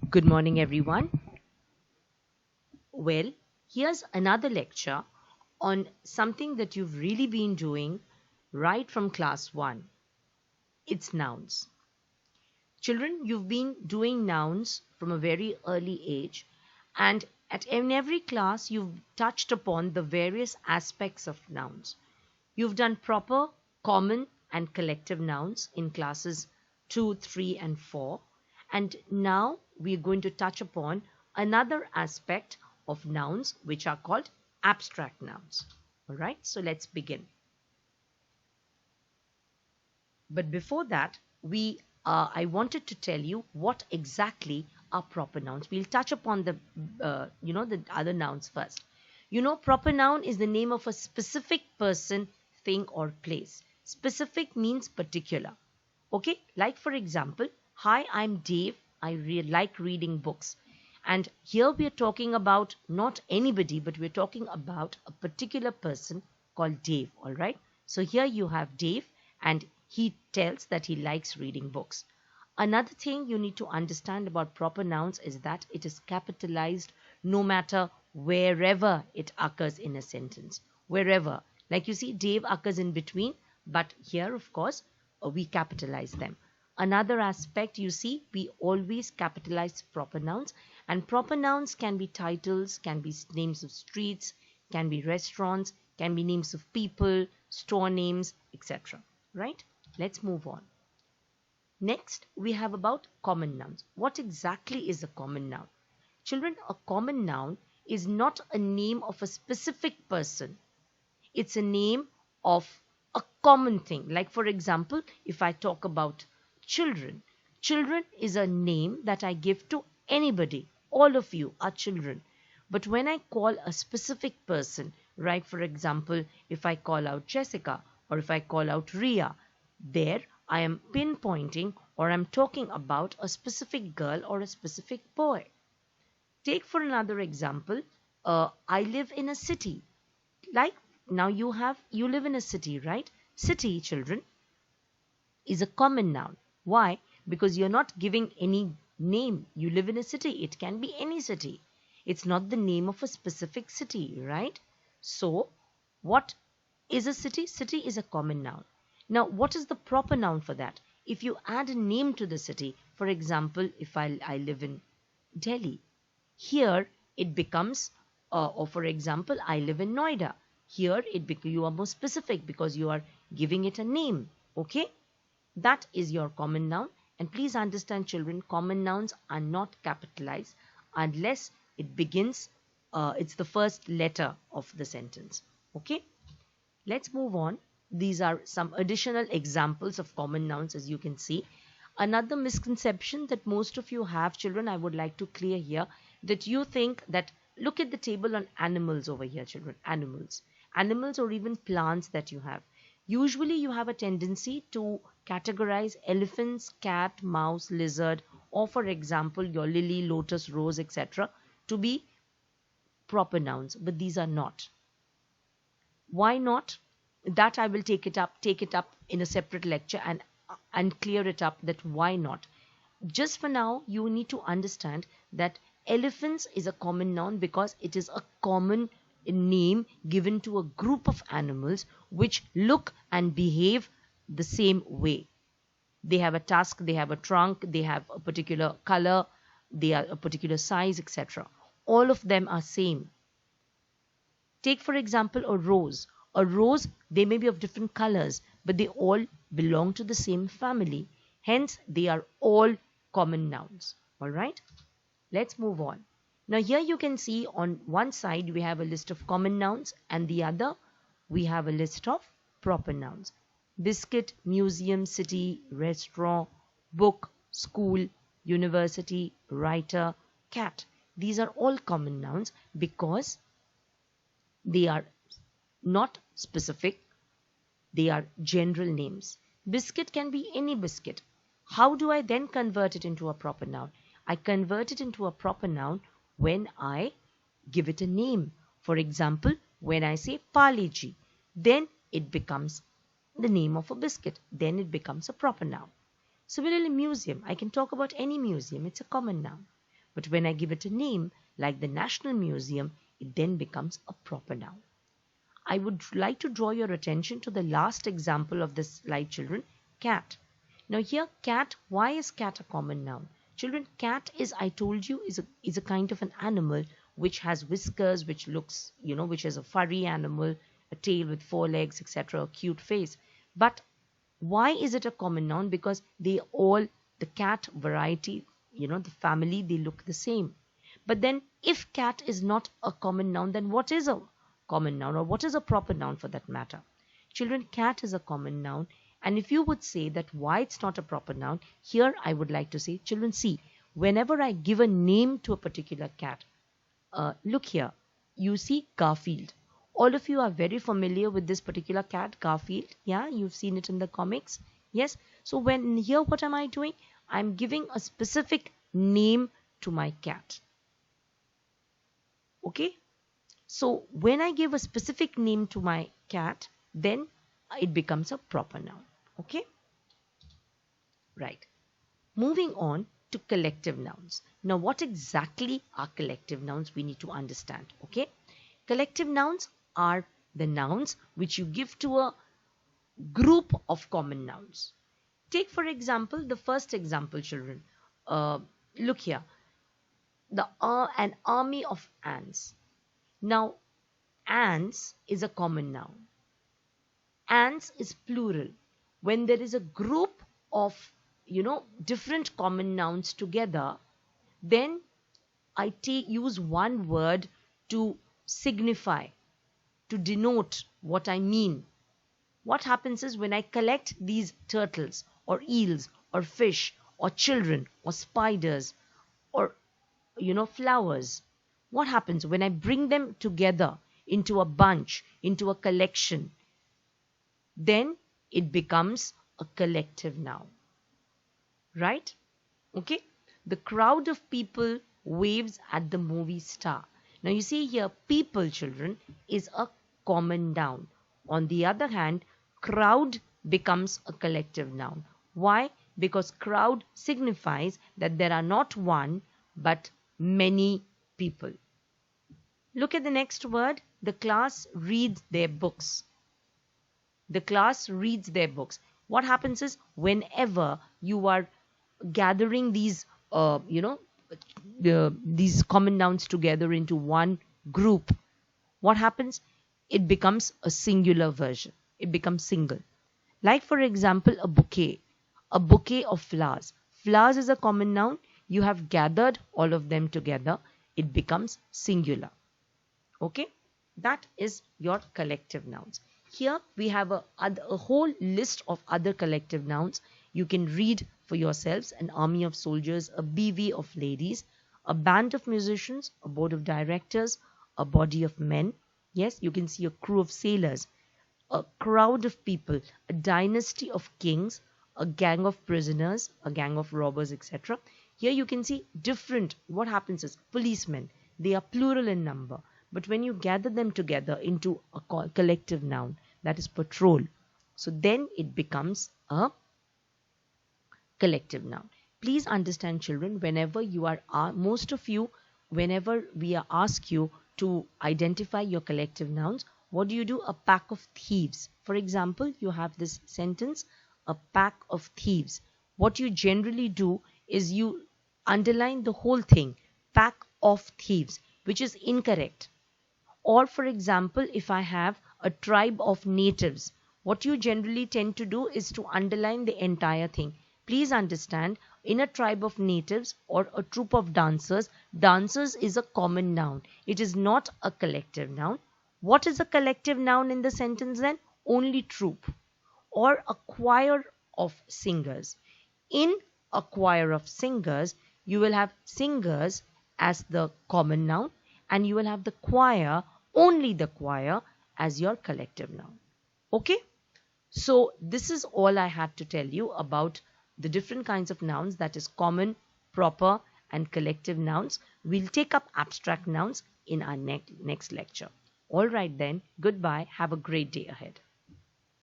Good morning, everyone. Well, here's another lecture on something that you've really been doing right from class 1. It's nouns. Children, you've been doing nouns from a very early age, and in every class, you've touched upon the various aspects of nouns. You've done proper, common, and collective nouns in classes 2, 3, and 4. And now we're going to touch upon another aspect of nouns which are called abstract nouns. All right, so let's begin. But before that, I wanted to tell you what exactly are proper nouns. We'll touch upon the other nouns first. Proper noun is the name of a specific person, thing, or place. Specific means particular. Okay, like for example, hi, I'm Dave. I like reading books. And here we are talking about not anybody, but we're talking about a particular person called Dave. All right. So here you have Dave, and he tells that he likes reading books. Another thing you need to understand about proper nouns is that it is capitalized no matter wherever it occurs in a sentence. Wherever. Like you see, Dave occurs in between, but here, of course, we capitalize them. Another aspect, you see, we always capitalize proper nouns, and proper nouns can be titles, can be names of streets, can be restaurants, can be names of people, store names, etc. Right? Let's move on. Next, we have about common nouns. What exactly is a common noun? Children, a common noun is not a name of a specific person. It's a name of a common thing. Like for example, if I talk about children, children is a name that I give to anybody. All of you are children. But when I call a specific person, right, for example, if I call out Jessica or if I call out Ria, there I am pinpointing or I'm talking about a specific girl or a specific boy. Take for another example, I live in a city. Like now you live in a city, right? City, children, is a common noun. Why? Because you're not giving any name. You live in a city. It can be any city. It's not the name of a specific city, right? So, what is a city? City is a common noun. Now, what is the proper noun for that? If you add a name to the city, for example, if I live in Delhi, here it becomes, or for example, I live in Noida. Here you are more specific because you are giving it a name. Okay? That is your common noun. And please understand, children, common nouns are not capitalized unless it begins, it's the first letter of the sentence. Okay? Let's move on. These are some additional examples of common nouns, as you can see. Another misconception that most of you have, children, I would like to clear here, that you think that, look at the table on animals over here, children, animals or even plants that you have. Usually you have a tendency to categorize elephants, cat, mouse, lizard, or for example your lily, lotus, rose, etc. to be proper nouns, but these are not. Why not? That I will take it up in a separate lecture and clear it up that why not. Just for now, you need to understand that elephants is a common noun because it is a common name given to a group of animals which look and behave the same way. They have a tusk, they have a trunk, they have a particular color, they are a particular size, etc. All of them are same. Take for example a rose. A rose, they may be of different colors, but they all belong to the same family. Hence, they are all common nouns. All right? Let's move on. Now here you can see on one side we have a list of common nouns and the other we have a list of proper nouns. Biscuit, museum, city, restaurant, book, school, university, writer, cat. These are all common nouns because they are not specific, they are general names. Biscuit can be any biscuit. How do I then convert it into a proper noun? I convert it into a proper noun when I give it a name. For example, when I say Parle-G, then it becomes the name of a biscuit. Then it becomes a proper noun. Similarly, museum. I can talk about any museum. It's a common noun. But when I give it a name, like the National Museum, it then becomes a proper noun. I would like to draw your attention to the last example of this slide, children, cat. Now here, cat, why is cat a common noun? Children, cat is, I told you, is a kind of an animal which has whiskers, which looks, which is a furry animal, a tail with 4 legs, etc., a cute face. But why is it a common noun? Because they all, the cat variety, the family, they look the same. But then if cat is not a common noun, then what is a common noun, or what is a proper noun for that matter? Children, cat is a common noun. And if you would say that why it's not a proper noun, here I would like to say, children, see, whenever I give a name to a particular cat, look here, you see Garfield. All of you are very familiar with this particular cat, Garfield. Yeah, you've seen it in the comics. Yes. So when here, what am I doing? I'm giving a specific name to my cat. Okay. So when I give a specific name to my cat, then it becomes a proper noun. Okay. Right. Moving on to collective nouns. Now, what exactly are collective nouns? We need to understand. Okay. Collective nouns are the nouns which you give to a group of common nouns. Take, for example, the first example, children. Look here. An army of ants. Now, ants is a common noun. Ants is plural. When there is a group of, different common nouns together, then I use one word to signify, to denote what I mean. What happens is when I collect these turtles or eels or fish or children or spiders or, flowers, what happens when I bring them together into a bunch, into a collection? Then it becomes a collective noun. Right? Okay. The crowd of people waves at the movie star. Now you see here, people, children, is a common noun. On the other hand, crowd becomes a collective noun. Why? Because crowd signifies that there are not one but many people. Look at the next word. The class reads their books. The class reads their books. What happens is whenever you are gathering these, these common nouns together into one group, what happens? It becomes a singular version. It becomes single. Like, for example, a bouquet of flowers. Flowers is a common noun. You have gathered all of them together. It becomes singular. Okay, that is your collective nouns. Here we have a whole list of other collective nouns. You can read for yourselves: an army of soldiers, a bevy of ladies, a band of musicians, a board of directors, a body of men. Yes, you can see a crew of sailors, a crowd of people, a dynasty of kings, a gang of prisoners, a gang of robbers, etc. Here you can see different, what happens is policemen, they are plural in number. But when you gather them together into a collective noun, that is patrol, so then it becomes a collective noun. Please understand, children, whenever you are, most of you, whenever we ask you to identify your collective nouns, what do? A pack of thieves. For example, you have this sentence, a pack of thieves. What you generally do is you underline the whole thing, pack of thieves, which is incorrect. Or, for example, if I have a tribe of natives, what you generally tend to do is to underline the entire thing. Please understand, in a tribe of natives or a troupe of dancers, dancers is a common noun. It is not a collective noun. What is a collective noun in the sentence then? Only troupe or a choir of singers. In a choir of singers, you will have singers as the common noun, and you will have the choir, only the choir, as your collective noun. Okay? So this is all I had to tell you about the different kinds of nouns, that is common, proper and collective nouns. We'll take up abstract nouns in our next lecture. All right then, goodbye. Have a great day ahead.